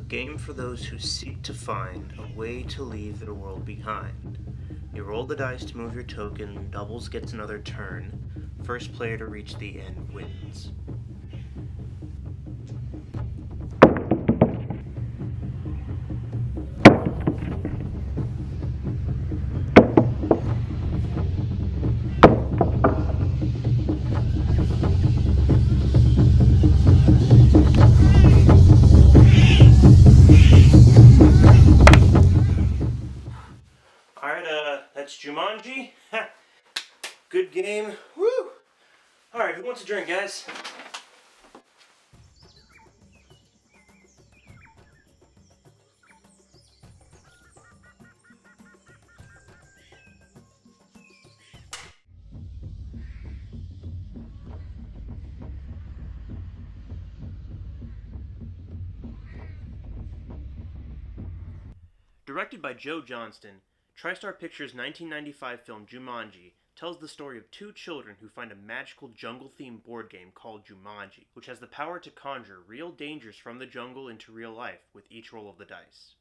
game for those who seek to find a way to leave their world behind. You roll the dice to move your token, doubles gets another turn. First player to reach the end wins. That's Jumanji. Good game. Woo! Alright, who wants a drink, guys? Directed by Joe Johnston, TriStar Pictures' 1995 film Jumanji tells the story of two children who find a magical jungle-themed board game called Jumanji, which has the power to conjure real dangers from the jungle into real life with each roll of the dice.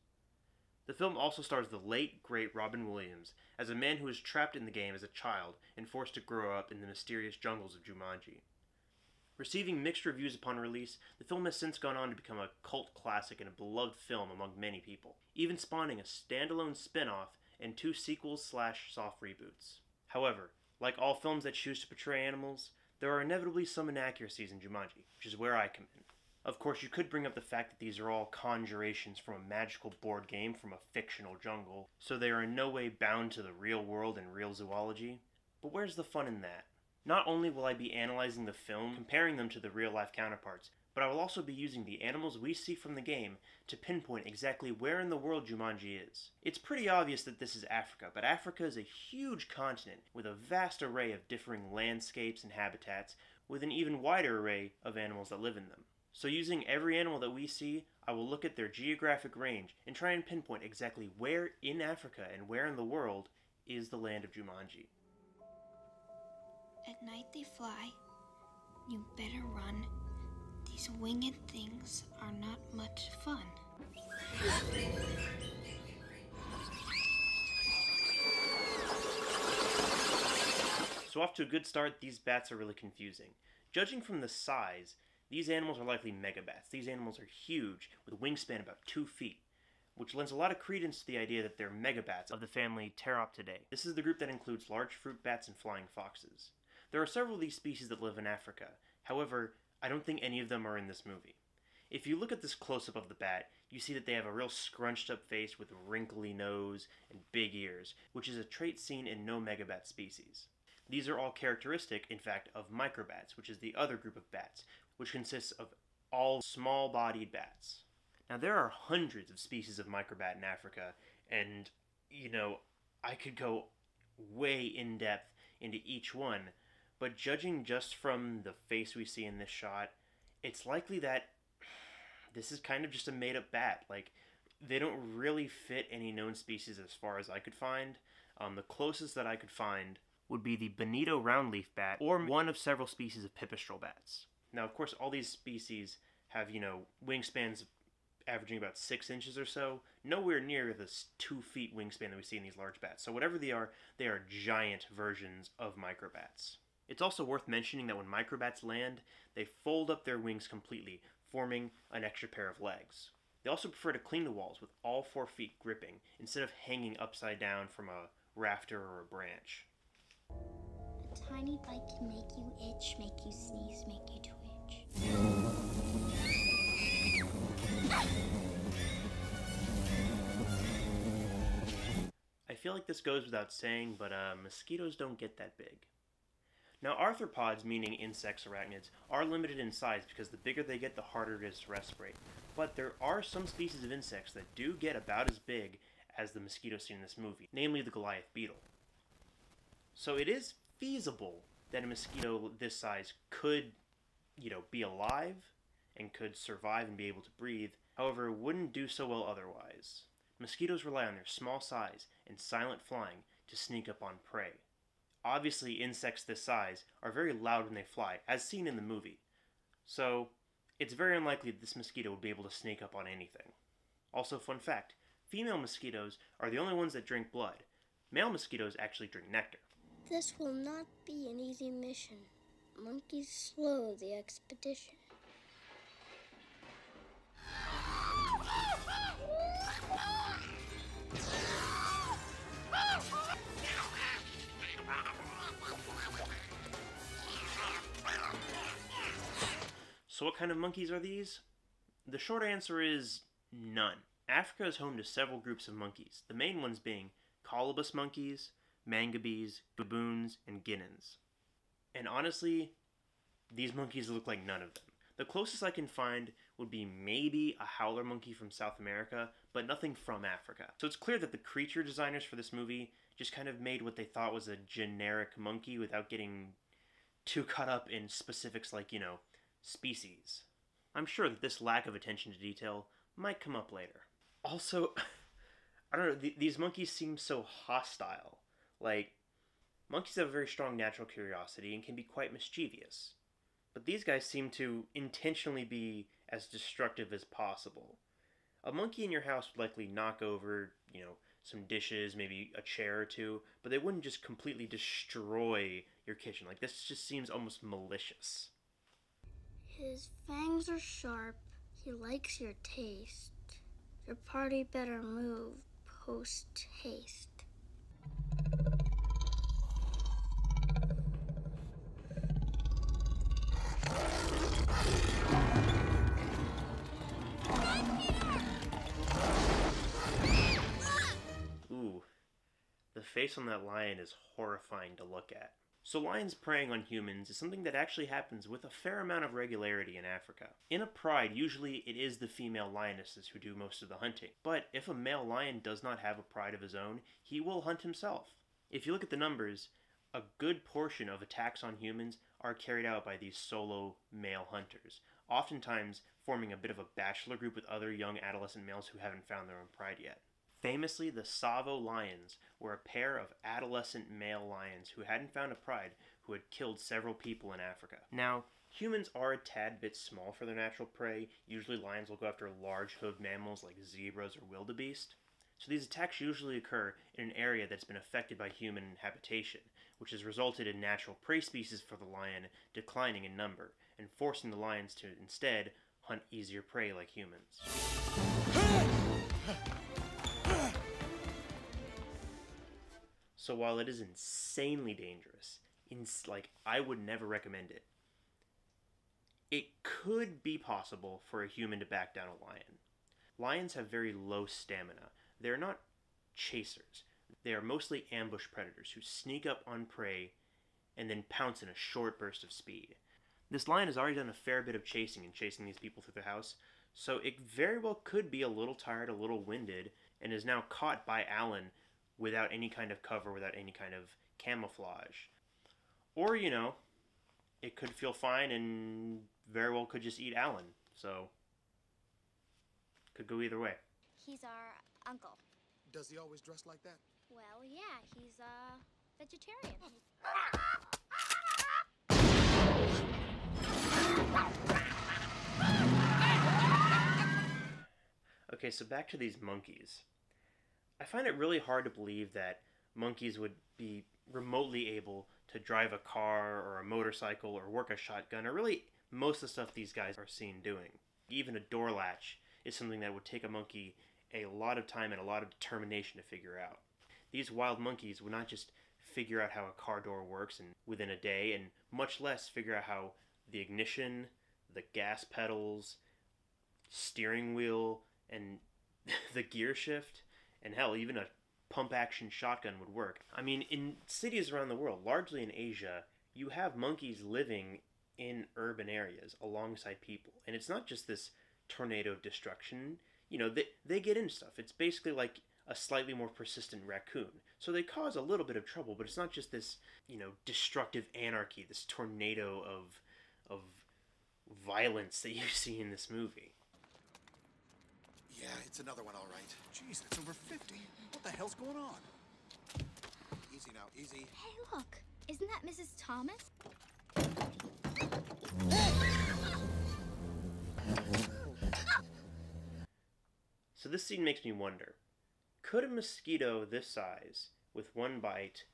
The film also stars the late, great Robin Williams as a man who is trapped in the game as a child and forced to grow up in the mysterious jungles of Jumanji. Receiving mixed reviews upon release, the film has since gone on to become a cult classic and a beloved film among many people, even spawning a standalone spin-off and 2 sequels/soft reboots. However, like all films that choose to portray animals, there are inevitably some inaccuracies in Jumanji, which is where I come in. Of course, you could bring up the fact that these are all conjurations from a magical board game from a fictional jungle, so they are in no way bound to the real world and real zoology. But where's the fun in that? Not only will I be analyzing the film, comparing them to the real-life counterparts, but I will also be using the animals we see from the game to pinpoint exactly where in the world Jumanji is. It's pretty obvious that this is Africa, but Africa is a huge continent with a vast array of differing landscapes and habitats, with an even wider array of animals that live in them. So using every animal that we see, I will look at their geographic range and try and pinpoint exactly where in Africa and where in the world is the land of Jumanji. At night they fly. You better run. These winged things are not much fun. So off to a good start, these bats are really confusing. Judging from the size, these animals are likely megabats. These animals are huge, with wingspan about 2 feet, which lends a lot of credence to the idea that they're megabats of the family Pteroptidae. This is the group that includes large fruit bats and flying foxes. There are several of these species that live in Africa. However, I don't think any of them are in this movie. If you look at this close-up of the bat, you see that they have a real scrunched-up face with a wrinkly nose and big ears, which is a trait seen in no megabat species. These are all characteristic, in fact, of microbats, which is the other group of bats, which consists of all small-bodied bats. Now, there are hundreds of species of microbat in Africa, and, I could go way in-depth into each one, but judging just from the face we see in this shot, it's likely that this is kind of just a made-up bat. Like, they don't really fit any known species as far as I could find. The closest that I could find would be the bonito roundleaf bat, or one of several species of pipistrelle bats. Now, of course, all these species have, wingspans averaging about 6 inches or so, nowhere near the 2 feet wingspan that we see in these large bats. So whatever they are giant versions of microbats. It's also worth mentioning that when microbats land, they fold up their wings completely, forming an extra pair of legs. They also prefer to cling to walls with all 4 feet gripping, instead of hanging upside down from a rafter or a branch. A tiny bite can make you itch, make you sneeze, make you twitch. I feel like this goes without saying, but mosquitoes don't get that big. Now, arthropods, meaning insects, arachnids, are limited in size because the bigger they get, the harder it is to respirate. But there are some species of insects that do get about as big as the mosquitoes seen in this movie, namely the Goliath beetle. So it is feasible that a mosquito this size could, be alive and could survive and be able to breathe. However, it wouldn't do so well otherwise. Mosquitoes rely on their small size and silent flying to sneak up on prey. Obviously, insects this size are very loud when they fly, as seen in the movie. So, it's very unlikely that this mosquito would be able to sneak up on anything. Also, fun fact, female mosquitoes are the only ones that drink blood. Male mosquitoes actually drink nectar. This will not be an easy mission. Monkeys slow the expedition. So what kind of monkeys are these? The short answer is none. Africa is home to several groups of monkeys, the main ones being colobus monkeys, mangabes, baboons, and guinea. And honestly, these monkeys look like none of them. The closest I can find would be maybe a howler monkey from South America, but nothing from Africa. So it's clear that the creature designers for this movie just kind of made what they thought was a generic monkey without getting too caught up in specifics like, species. I'm sure that this lack of attention to detail might come up later. Also, I don't know, these monkeys seem so hostile. Like, monkeys have a very strong natural curiosity and can be quite mischievous. But these guys seem to intentionally be as destructive as possible. A monkey in your house would likely knock over, some dishes, maybe a chair or two, but they wouldn't just completely destroy your kitchen. Like, this just seems almost malicious. His fangs are sharp. He likes your taste. Your party better move post-haste. Ooh, the face on that lion is horrifying to look at. So lions preying on humans is something that actually happens with a fair amount of regularity in Africa. In a pride, usually it is the female lionesses who do most of the hunting. But if a male lion does not have a pride of his own, he will hunt himself. If you look at the numbers, a good portion of attacks on humans are carried out by these solo male hunters, oftentimes forming a bit of a bachelor group with other young adolescent males who haven't found their own pride yet. Famously, the Tsavo lions were a pair of adolescent male lions who hadn't found a pride, who had killed several people in Africa. Now, humans are a tad bit small for their natural prey. Usually lions will go after large hoofed mammals like zebras or wildebeest. So these attacks usually occur in an area that's been affected by human habitation, which has resulted in natural prey species for the lion declining in number, and forcing the lions to instead hunt easier prey like humans. So while it is insanely dangerous, I would never recommend it, it could be possible for a human to back down a lion. Lions have very low stamina. They're not chasers. They are mostly ambush predators who sneak up on prey and then pounce in a short burst of speed. This lion has already done a fair bit of chasing these people through the house, so it very well could be a little tired, a little winded, and is now caught by Alan without any kind of cover, without any kind of camouflage. Or, it could feel fine and very well could just eat Alan. So, could go either way. He's our uncle. Does he always dress like that? Well, yeah, he's vegetarian. Okay, so back to these monkeys. I find it really hard to believe that monkeys would be remotely able to drive a car or a motorcycle or work a shotgun, or really most of the stuff these guys are seen doing. Even a door latch is something that would take a monkey a lot of time and a lot of determination to figure out. These wild monkeys would not just figure out how a car door works within a day, and much less figure out how the ignition, the gas pedals, steering wheel, and the gear shift, and hell, even a pump-action shotgun would work. I mean, in cities around the world, largely in Asia, you have monkeys living in urban areas alongside people. And it's not just this tornado destruction. They get into stuff. It's basically like a slightly more persistent raccoon. So they cause a little bit of trouble, but it's not just this, destructive anarchy, this tornado of violence that you see in this movie. Yeah, it's another one, all right. Jeez, that's over 50. What the hell's going on? Easy now, easy. Hey, look. Isn't that Mrs. Thomas? So this scene makes me wonder, could a mosquito this size, with one bite,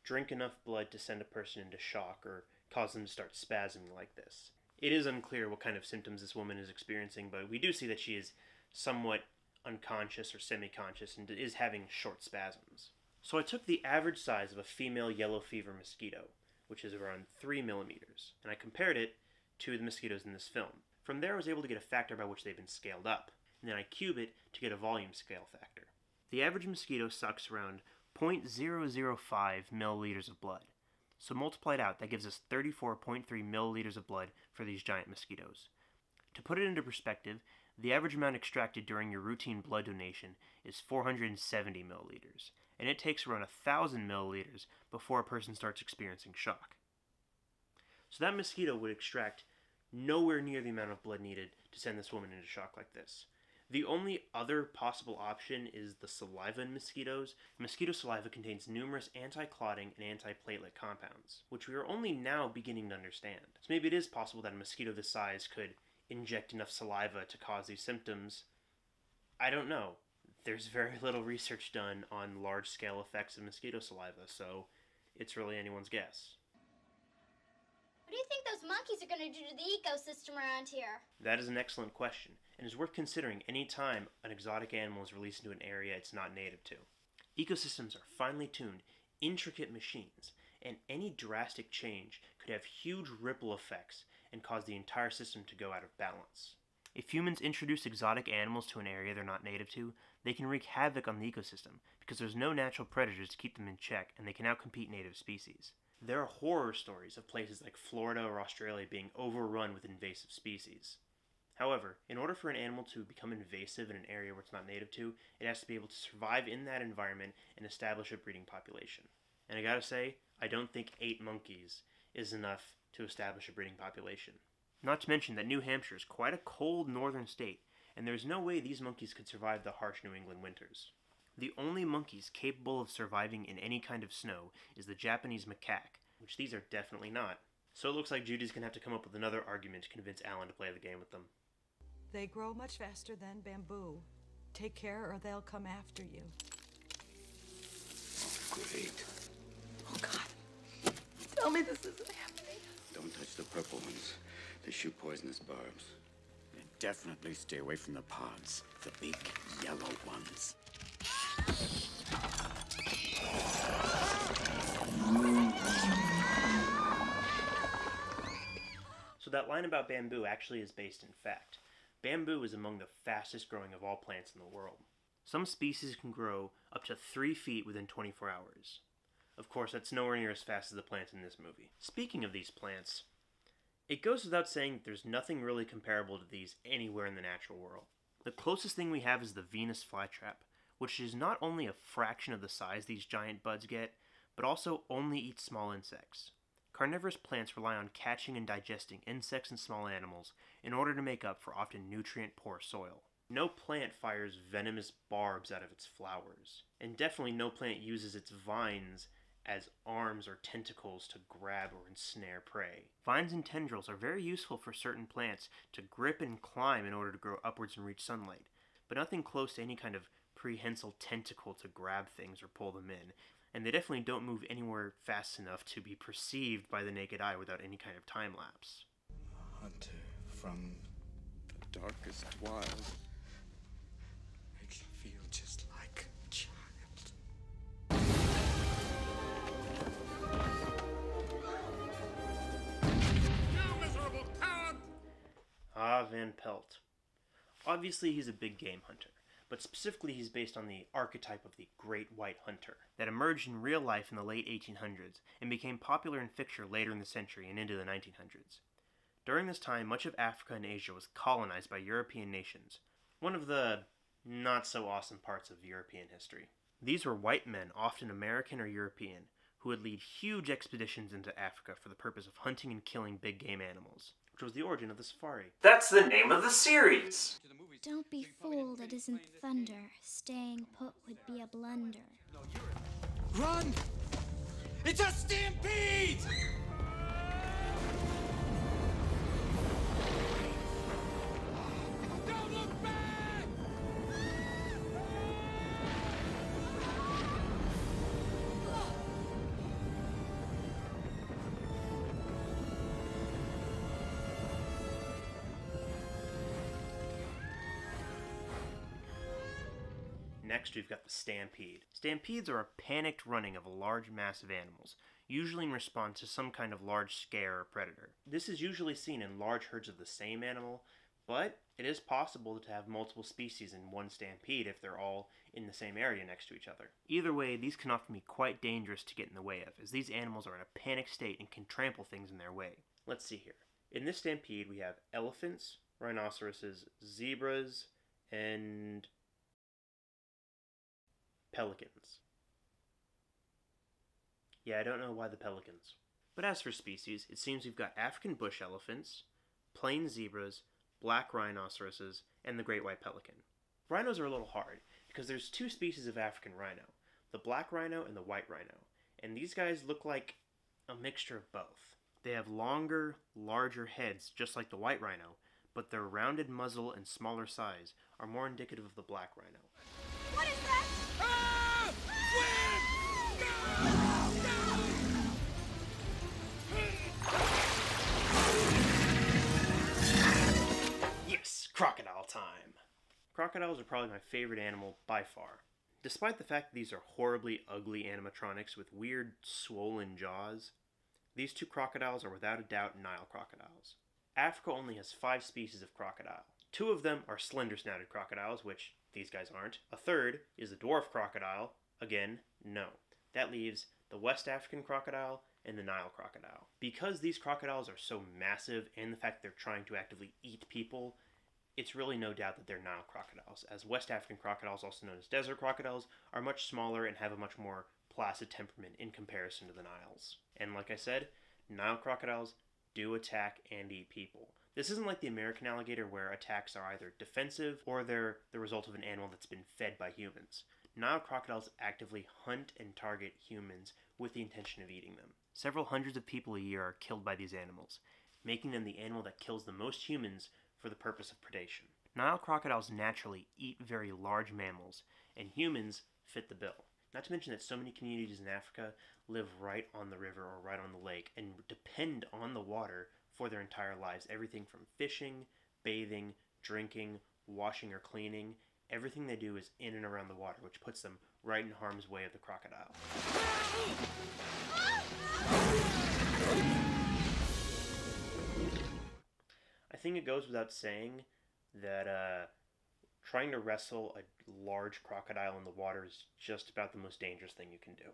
drink enough blood to send a person into shock or cause them to start spasming like this? It is unclear what kind of symptoms this woman is experiencing, but we do see that she is somewhat unconscious or semi-conscious and is having short spasms. So I took the average size of a female yellow fever mosquito, which is around 3 millimeters, and I compared it to the mosquitoes in this film. From there I was able to get a factor by which they've been scaled up, and then I cube it to get a volume scale factor. The average mosquito sucks around 0.005 milliliters of blood. So multiplied out, that gives us 34.3 milliliters of blood for these giant mosquitoes. To put it into perspective, the average amount extracted during your routine blood donation is 470 milliliters, and it takes around 1,000 milliliters before a person starts experiencing shock. So that mosquito would extract nowhere near the amount of blood needed to send this woman into shock like this. The only other possible option is the saliva in mosquitoes. Mosquito saliva contains numerous anti-clotting and antiplatelet compounds, which we are only now beginning to understand. So maybe it is possible that a mosquito this size could inject enough saliva to cause these symptoms. I don't know. There's very little research done on large-scale effects of mosquito saliva, so it's really anyone's guess. What do you think those monkeys are going to do to the ecosystem around here? That is an excellent question, and is worth considering any time an exotic animal is released into an area it's not native to. Ecosystems are finely tuned, intricate machines, and any drastic change could have huge ripple effects and cause the entire system to go out of balance. If humans introduce exotic animals to an area they're not native to, they can wreak havoc on the ecosystem because there's no natural predators to keep them in check, and they can outcompete native species. There are horror stories of places like Florida or Australia being overrun with invasive species. However, in order for an animal to become invasive in an area where it's not native to, it has to be able to survive in that environment and establish a breeding population. And I gotta say, I don't think 8 monkeys is enough to establish a breeding population. Not to mention that New Hampshire is quite a cold northern state, and there's no way these monkeys could survive the harsh New England winters. The only monkeys capable of surviving in any kind of snow is the Japanese macaque, which these are definitely not. So it looks like Judy's gonna have to come up with another argument to convince Alan to play the game with them. They grow much faster than bamboo. Take care or they'll come after you. Oh, great. Oh, God. Tell me this isn't happening. Don't touch the purple ones. They shoot poisonous barbs. And definitely stay away from the pods. The big yellow ones. So that line about bamboo actually is based in fact. Bamboo is among the fastest growing of all plants in the world. Some species can grow up to 3 feet within 24 hours. Of course, that's nowhere near as fast as the plants in this movie. Speaking of these plants, it goes without saying that there's nothing really comparable to these anywhere in the natural world. The closest thing we have is the Venus flytrap, which is not only a fraction of the size these giant buds get, but also only eats small insects. Carnivorous plants rely on catching and digesting insects and small animals in order to make up for often nutrient-poor soil. No plant fires venomous barbs out of its flowers, and definitely no plant uses its vines as arms or tentacles to grab or ensnare prey. Vines and tendrils are very useful for certain plants to grip and climb in order to grow upwards and reach sunlight, but nothing close to any kind of prehensile tentacle to grab things or pull them in, and they definitely don't move anywhere fast enough to be perceived by the naked eye without any kind of time lapse. Hunter from the darkest wild makes you feel just like a child. You miserable coward! Ah, Van Pelt. Obviously he's a big game hunter, but specifically he's based on the archetype of the Great White Hunter that emerged in real life in the late 1800s and became popular in fiction later in the century and into the 1900s. During this time, much of Africa and Asia was colonized by European nations, one of the not-so-awesome parts of European history. These were white men, often American or European, who would lead huge expeditions into Africa for the purpose of hunting and killing big game animals, which was the origin of the safari. That's the name of the series! Don't be fooled, it isn't thunder. Staying put would be a blunder. Run! It's a stampede! Don't look back! next we've got the Stampede. Stampedes are a panicked running of a large mass of animals, usually in response to some kind of large scare or predator. This is usually seen in large herds of the same animal, but it is possible to have multiple species in one stampede if they're all in the same area next to each other. Either way, these can often be quite dangerous to get in the way of, as these animals are in a panic state and can trample things in their way. Let's see here. In this stampede, we have elephants, rhinoceroses, zebras, and pelicans. Yeah, I don't know why the pelicans. But as for species, it seems we've got African bush elephants, plain zebras, black rhinoceroses, and the great white pelican. Rhinos are a little hard, because there's two species of African rhino, the black rhino and the white rhino, and these guys look like a mixture of both. They have longer, larger heads, just like the white rhino, but their rounded muzzle and smaller size are more indicative of the black rhino. What is that? Ah! Yes, crocodile time! Crocodiles are probably my favorite animal by far. Despite the fact that these are horribly ugly animatronics with weird swollen jaws, these two crocodiles are without a doubt Nile crocodiles. Africa only has 5 species of crocodile. 2 of them are slender-snouted crocodiles, which these guys aren't. A third is the dwarf crocodile. Again, no. That leaves the West African crocodile and the Nile crocodile. Because these crocodiles are so massive, and the fact they're trying to actively eat people, it's really no doubt that they're Nile crocodiles, as West African crocodiles, also known as desert crocodiles, are much smaller and have a much more placid temperament in comparison to the Niles. And like I said, Nile crocodiles do attack and eat people. This isn't like the American alligator where attacks are either defensive or they're the result of an animal that's been fed by humans. Nile crocodiles actively hunt and target humans with the intention of eating them. Several hundreds of people a year are killed by these animals, making them the animal that kills the most humans for the purpose of predation. Nile crocodiles naturally eat very large mammals, and humans fit the bill. Not to mention that so many communities in Africa live right on the river or right on the lake and depend on the water for their entire lives. Everything from fishing, bathing, drinking, washing or cleaning, everything they do is in and around the water, which puts them right in harm's way of the crocodile. I think it goes without saying that trying to wrestle a large crocodile in the water is just about the most dangerous thing you can do.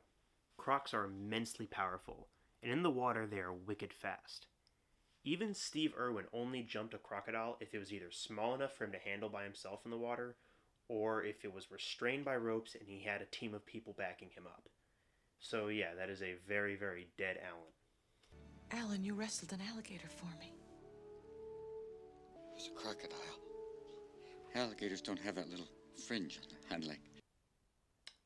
Crocs are immensely powerful, and in the water they are wicked fast. Even Steve Irwin only jumped a crocodile if it was either small enough for him to handle by himself in the water, or if it was restrained by ropes and he had a team of people backing him up. So yeah, that is a very, very dead Alan. Alan, you wrestled an alligator for me. It's a crocodile. Alligators don't have that little fringe on the hind leg.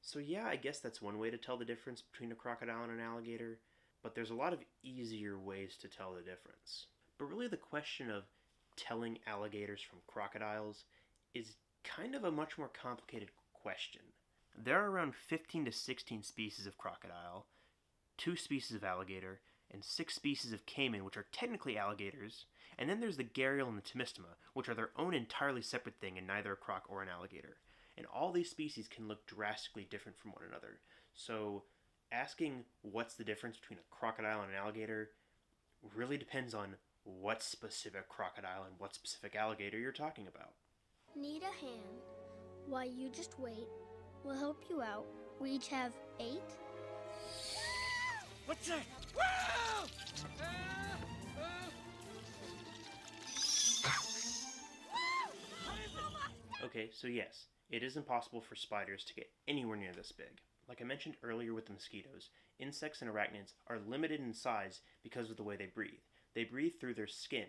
So yeah, I guess that's one way to tell the difference between a crocodile and an alligator, but there's a lot of easier ways to tell the difference. But really the question of telling alligators from crocodiles is kind of a much more complicated question. There are around 15 to 16 species of crocodile, 2 species of alligator, and 6 species of caiman, which are technically alligators, and then there's the gharial and the Temistoma, which are their own entirely separate thing and neither a croc or an alligator. And all these species can look drastically different from one another. So asking what's the difference between a crocodile and an alligator really depends on what specific crocodile and what specific alligator you're talking about. Need a hand? Why, you just wait. We'll help you out. We each have 8. What's that? Whoa! Okay, so yes, it is impossible for spiders to get anywhere near this big. Like I mentioned earlier with the mosquitoes, insects and arachnids are limited in size because of the way they breathe. They breathe through their skin,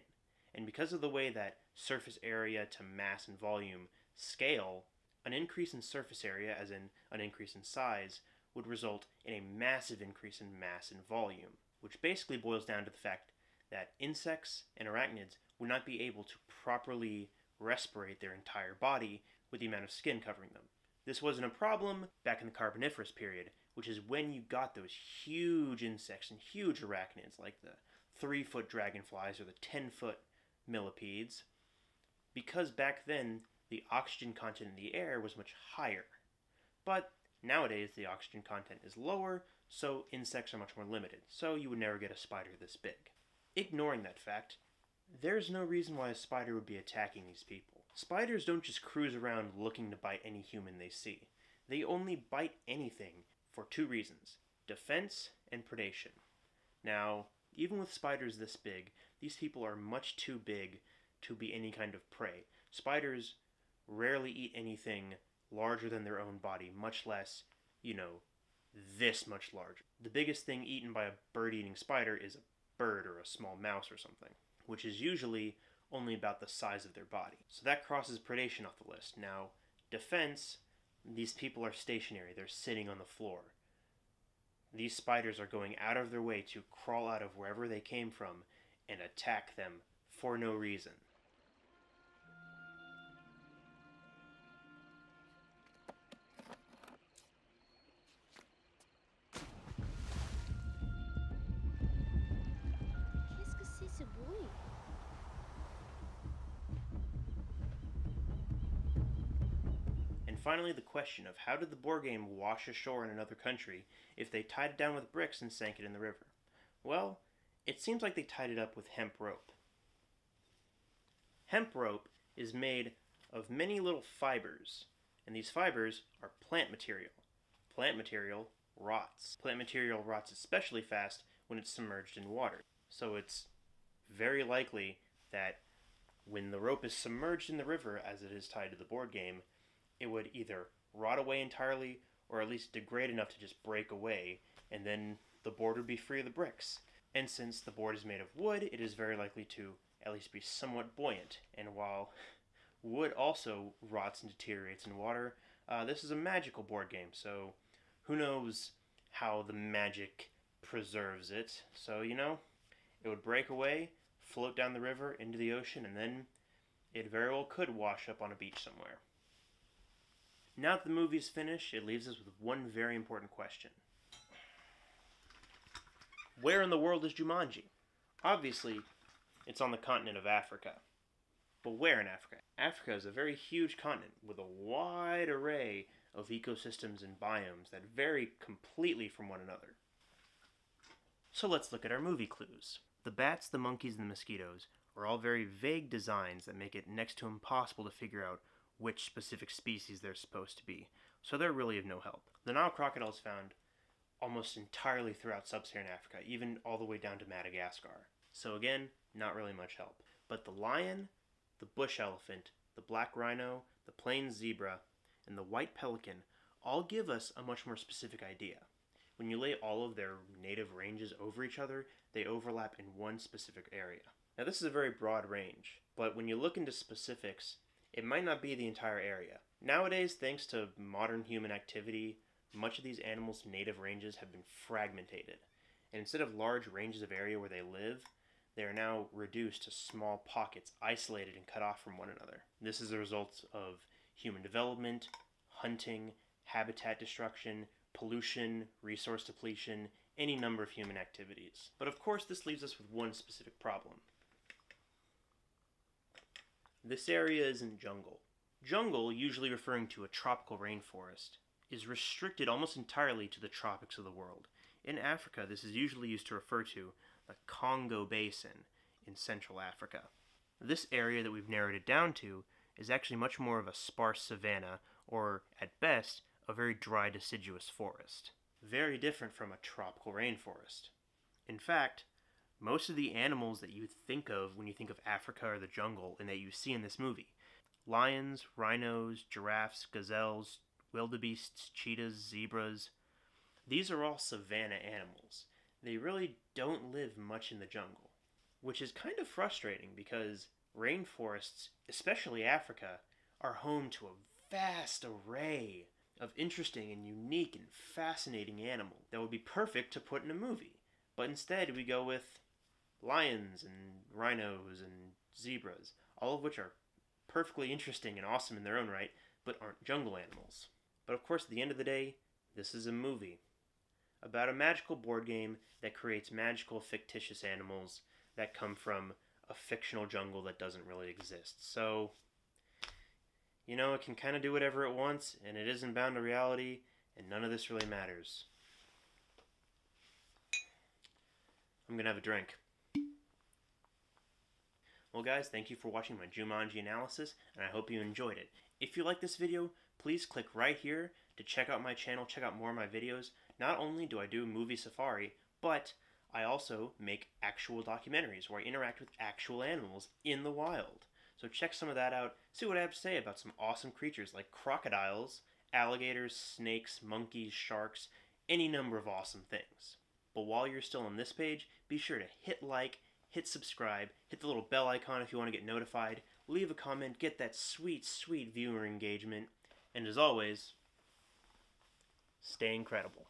and because of the way that surface area to mass and volume scale, an increase in surface area, as in an increase in size, would result in a massive increase in mass and volume, which basically boils down to the fact that insects and arachnids would not be able to properly respirate their entire body with the amount of skin covering them. This wasn't a problem back in the Carboniferous period, which is when you got those huge insects and huge arachnids like the 3-foot dragonflies or the 10-foot millipedes, because back then the oxygen content in the air was much higher. But nowadays the oxygen content is lower, so insects are much more limited, so you would never get a spider this big. Ignoring that fact, there's no reason why a spider would be attacking these people. Spiders don't just cruise around looking to bite any human they see. They only bite anything for two reasons: defense and predation. Now, even with spiders this big, these people are much too big to be any kind of prey. Spiders rarely eat anything larger than their own body, much less, this much larger. The biggest thing eaten by a bird-eating spider is a bird or a small mouse or something, which is usually only about the size of their body. So that crosses predation off the list. Now, defense, these people are stationary. They're sitting on the floor. These spiders are going out of their way to crawl out of wherever they came from and attack them for no reason. Qu'est-ce que c'est ce bruit? And finally, the question of how did the board game wash ashore in another country if they tied it down with bricks and sank it in the river? Well, it seems like they tied it up with hemp rope. Hemp rope is made of many little fibers, and these fibers are plant material. Plant material rots. Plant material rots especially fast when it's submerged in water. So it's very likely that when the rope is submerged in the river, as it is tied to the board game, it would either rot away entirely or at least degrade enough to just break away, and then the board would be free of the bricks. And since the board is made of wood, it is very likely to at least be somewhat buoyant. And while wood also rots and deteriorates in water, this is a magical board game, so who knows how the magic preserves it. So, it would break away, float down the river into the ocean, and then it very well could wash up on a beach somewhere. Now that the movie's finished, it leaves us with one very important question. Where in the world is Jumanji? Obviously, it's on the continent of Africa. But where in Africa? Africa is a very huge continent with a wide array of ecosystems and biomes that vary completely from one another. So let's look at our movie clues. The bats, the monkeys, and the mosquitoes are all very vague designs that make it next to impossible to figure out which specific species they're supposed to be, so they're really of no help. The Nile crocodile is found almost entirely throughout sub-Saharan Africa, even all the way down to Madagascar. So again, not really much help. But the lion, the bush elephant, the black rhino, the plains zebra, and the white pelican all give us a much more specific idea. When you lay all of their native ranges over each other, they overlap in one specific area. Now this is a very broad range, but when you look into specifics, it might not be the entire area. Nowadays, thanks to modern human activity, much of these animals' native ranges have been fragmented, and instead of large ranges of area where they live, they are now reduced to small pockets, isolated and cut off from one another. This is a result of human development, hunting, habitat destruction, pollution, resource depletion, any number of human activities. But of course, this leaves us with one specific problem. This area isn't jungle. Jungle, usually referring to a tropical rainforest, is restricted almost entirely to the tropics of the world. In Africa, this is usually used to refer to the Congo Basin in Central Africa. This area that we've narrowed it down to is actually much more of a sparse savanna, or at best, a very dry deciduous forest. Very different from a tropical rainforest. In fact, most of the animals that you think of when you think of Africa or the jungle and that you see in this movie, lions, rhinos, giraffes, gazelles, wildebeests, cheetahs, zebras, these are all savanna animals. They really don't live much in the jungle, which is kind of frustrating because rainforests, especially Africa, are home to a vast array of interesting and unique and fascinating animals that would be perfect to put in a movie. But instead we go with lions and rhinos and zebras, all of which are perfectly interesting and awesome in their own right, but aren't jungle animals. But of course, at the end of the day, this is a movie about a magical board game that creates magical fictitious animals that come from a fictional jungle that doesn't really exist. So, you know, it can kind of do whatever it wants, and it isn't bound to reality, and none of this really matters. I'm gonna have a drink. Well guys, thank you for watching my Jumanji analysis, and I hope you enjoyed it. If you like this video, please click right here to check out my channel, check out more of my videos. Not only do I do movie safari, but I also make actual documentaries where I interact with actual animals in the wild. So check some of that out, see what I have to say about some awesome creatures like crocodiles, alligators, snakes, monkeys, sharks, any number of awesome things. But while you're still on this page, be sure to hit like, hit subscribe, hit the little bell icon if you want to get notified, leave a comment, get that sweet, sweet viewer engagement, and as always, stay incredible.